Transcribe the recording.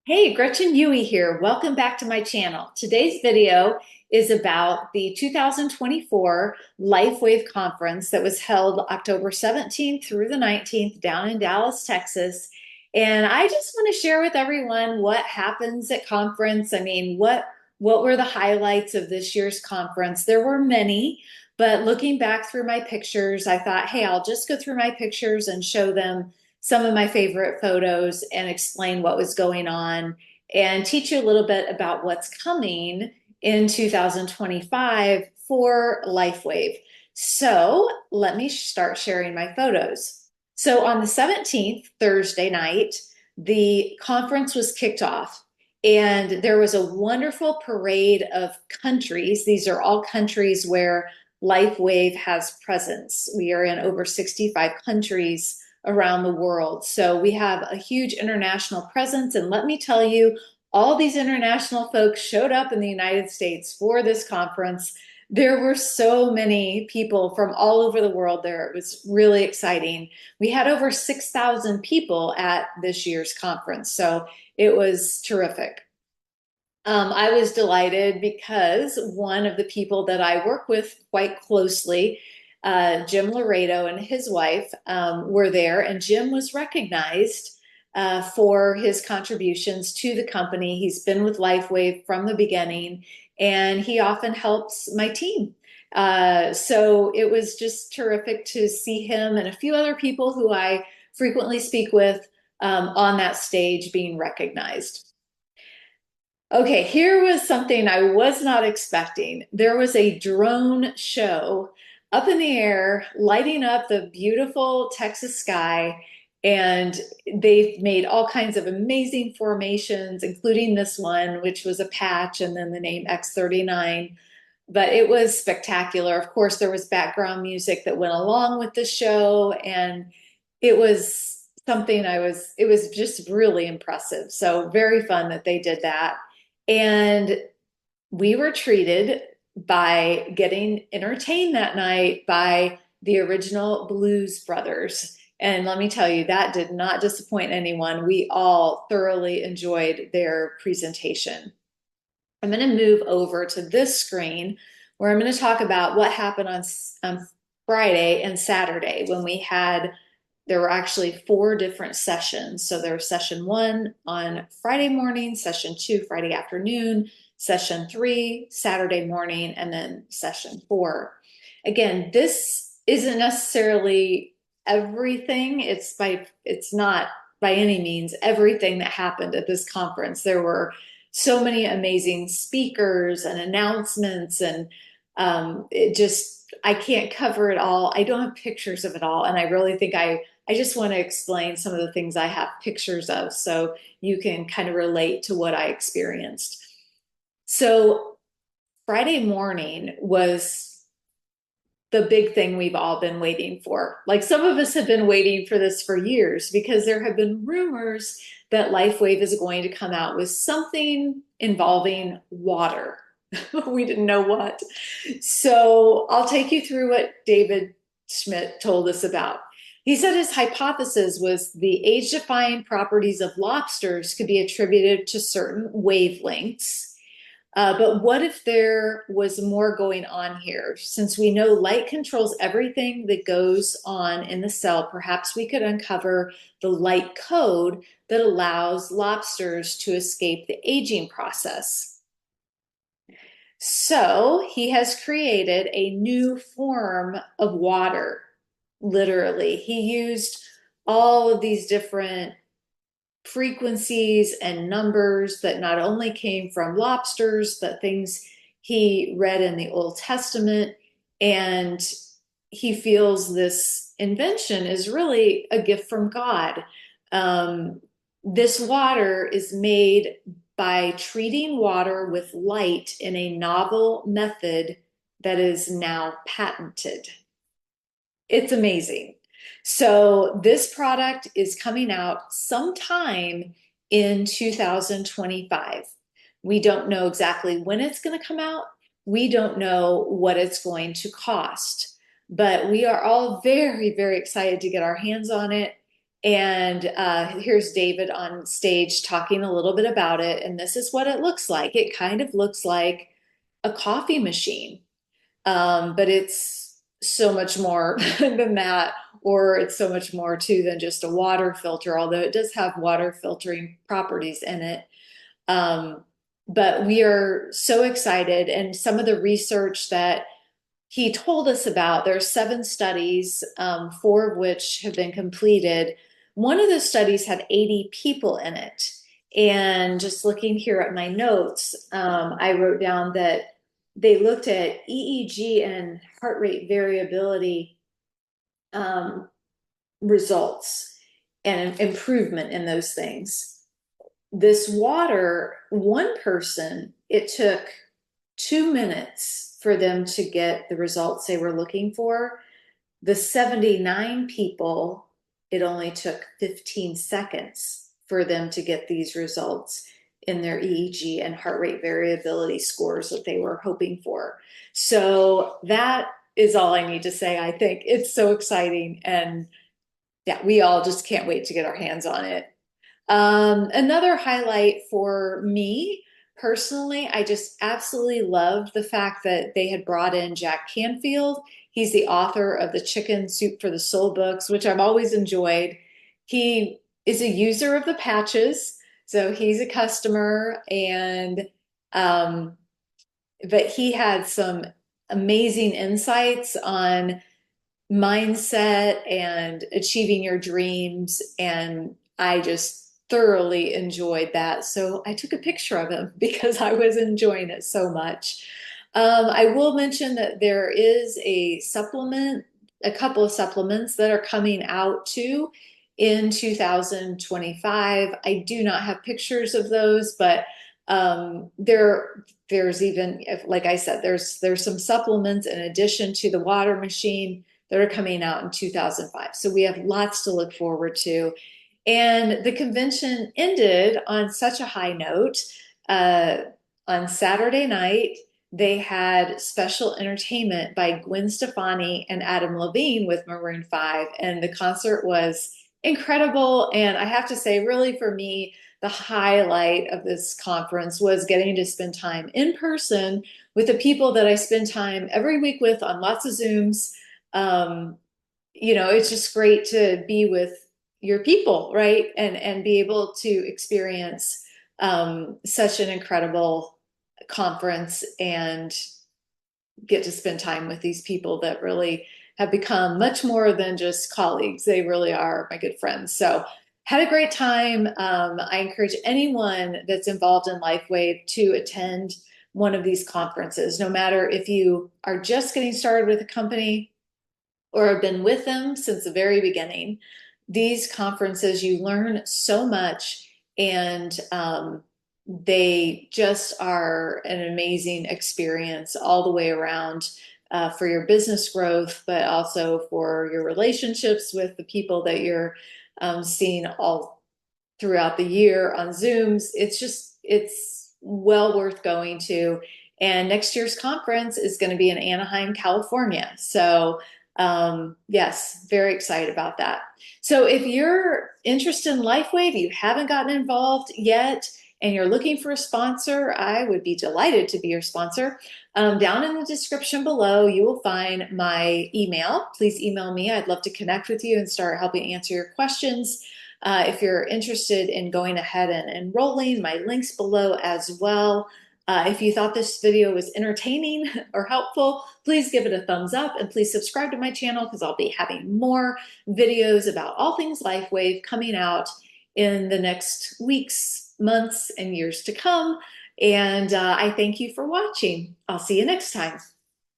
Hey, Gretchen Yui here. Welcome back to my channel. Today's video is about the 2024 LifeWave Conference that was held October 17th through the 19th down in Dallas, Texas. And I just want to share with everyone what happens at conference. What were the highlights of this year's conference? There were many, but looking back through my pictures, I thought, hey, I'll just go through my pictures and show them some of my favorite photos and explain what was going on and teach you a little bit about what's coming in 2025 for LifeWave. So let me start sharing my photos. So on the 17th, Thursday night, the conference was kicked off. And there was a wonderful parade of countries. These are all countries where LifeWave has presence. We are in over 65 countries around the world. So we have a huge international presence. And let me tell you, all these international folks showed up in the United States for this conference. There were so many people from all over the world there. It was really exciting. We had over 6,000 people at this year's conference. So it was terrific. I was delighted because one of the people that I work with quite closely, Jim Laredo and his wife, were there, and Jim was recognized for his contributions to the company. He's been with LifeWave from the beginning, and he often helps my team. So it was just terrific to see him and a few other people who I frequently speak with on that stage being recognized. Okay, here was something I was not expecting. There was a drone show up in the air, lighting up the beautiful Texas sky, and they've made all kinds of amazing formations, including this one, which was a patch and then the name X39. But it was spectacular. Of course, there was background music that went along with the show, and it was it was just really impressive. So very fun that they did that. And we were treated by getting entertained that night by the original Blues Brothers. And let me tell you, that did not disappoint anyone. We all thoroughly enjoyed their presentation. I'm going to move over to this screen where I'm going to talk about what happened on Friday and Saturday when there were actually four different sessions. So there was session one on Friday morning, session two, Friday afternoon, session three, Saturday morning, and then session four. Again, this isn't necessarily everything. It's not by any means everything that happened at this conference. There were so many amazing speakers and announcements, and I can't cover it all. I don't have pictures of it all, and I really think I just want to explain some of the things I have pictures of so you can kind of relate to what I experienced. So Friday morning was the big thing we've all been waiting for. Like some of us have been waiting for this for years because there have been rumors that LifeWave is going to come out with something involving water. We didn't know what. So I'll take you through what David Schmidt told us about. He said his hypothesis was the age-defying properties of lobsters could be attributed to certain wavelengths. But what if there was more going on here? Since we know light controls everything that goes on in the cell, perhaps we could uncover the light code that allows lobsters to escape the aging process. So he has created a new form of water, literally. He used all of these different frequencies and numbers that not only came from lobsters, but things he read in the Old Testament. And he feels this invention is really a gift from God. This water is made by treating water with light in a novel method that is now patented. It's amazing. So this product is coming out sometime in 2025. We don't know exactly when it's going to come out. We don't know what it's going to cost, but we are all very, very excited to get our hands on it. And here's David on stage talking a little bit about it. And this is what it looks like. It kind of looks like a coffee machine, but it's so much more than that, or it's so much more too than just a water filter, although it does have water filtering properties in it. Um, but we are so excited, and some of the research that he told us about, there are 7 studies, 4 of which have been completed. One of those studies had 80 people in it. And just looking here at my notes, I wrote down that they looked at EEG and heart rate variability um, results and improvement in those things. This water, one person, it took 2 minutes for them to get the results they were looking for. The 79 people, it only took 15 seconds for them to get these results in their EEG and heart rate variability scores that they were hoping for. So that is all I need to say. I think it's so exciting, and yeah, we all just can't wait to get our hands on it. Another highlight for me personally, I just absolutely loved the fact that they had brought in Jack Canfield. He's the author of the Chicken Soup for the Soul books, which I've always enjoyed. He is a user of the patches, so he's a customer, and um, but he had some amazing insights on mindset and achieving your dreams. And I just thoroughly enjoyed that. So I took a picture of him because I was enjoying it so much. I will mention that there is a supplement, a couple of supplements that are coming out too in 2025. I do not have pictures of those, but there's even, like I said, there's some supplements in addition to the water machine that are coming out in 2005. So we have lots to look forward to. And the convention ended on such a high note. Uh, on Saturday night, they had special entertainment by Gwen Stefani and Adam Levine with Maroon 5. And the concert was incredible. And I have to say, really, for me, the highlight of this conference was getting to spend time in person with the people that I spend time every week with on lots of Zooms. um, it's just great to be with your people, right? And be able to experience such an incredible conference and get to spend time with these people that really have become much more than just colleagues. They really are my good friends. So had a great time. I encourage anyone that's involved in LifeWave to attend one of these conferences, no matter if you are just getting started with a company or have been with them since the very beginning. These conferences, you learn so much, and they just are an amazing experience all the way around, for your business growth, but also for your relationships with the people that you're seeing all throughout the year on Zooms. It's well worth going to. And next year's conference is going to be in Anaheim, California. So yes, very excited about that. So if you're interested in LifeWave, you haven't gotten involved yet, and you're looking for a sponsor, I would be delighted to be your sponsor. Down in the description below, you will find my email. Please email me. I'd love to connect with you and start helping answer your questions. If you're interested in going ahead and enrolling, my links below as well. If you thought this video was entertaining or helpful, please give it a thumbs up, and please subscribe to my channel because I'll be having more videos about all things LifeWave coming out in the next weeks, months, and years to come. And I thank you for watching. I'll see you next time.